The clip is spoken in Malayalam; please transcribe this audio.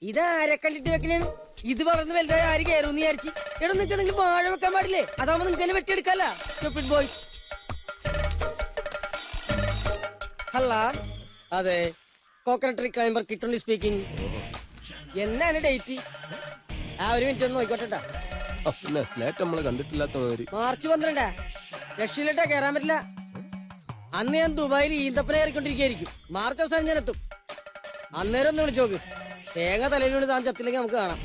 ഇതാരെ കണ്ടിട്ട് വെക്കണേണ്? ഇത് വളർന്ന് വലുതായ ആര് കയറും വിചാരിച്ചു? എടാ നിങ്ങൾക്ക് നിങ്ങൾ വാഴ വെക്കാൻ പാടില്ലേ? അതാവുമ്പോ നിങ്ങൾക്ക് വെട്ടിയെടുക്കാല്ല. ബോയ്. ഹല്ല, അതെ, കോക്കനട്ട് ട്രീ ക്ലൈംബർ കിട്ടുണ്ടി സ്പീക്കിംഗ്. എന്നാണ് ഡേറ്റ്? ഒരു മിനിറ്റ് ഒന്ന് നോക്കോട്ടെ. നമ്മളെ കണ്ടിട്ടില്ലാത്ത മാർച്ച് 12 രക്ഷയിലിട്ടാ കയറാൻ പറ്റില്ല. അന്ന് ഞാൻ ദുബായിൽ ഈന്തപ്പന കയറിക്കൊണ്ടിരിക്കുകയായിരിക്കും. മാർച്ച് അവസാനം ഞാൻ എത്തും. അന്നേരം ഒന്ന് വിളിച്ചോക്ക്. തേങ്ങ തലയിൽ വീണ് താൻ ചത്തില്ലെങ്കിൽ നമുക്ക് കാണാം.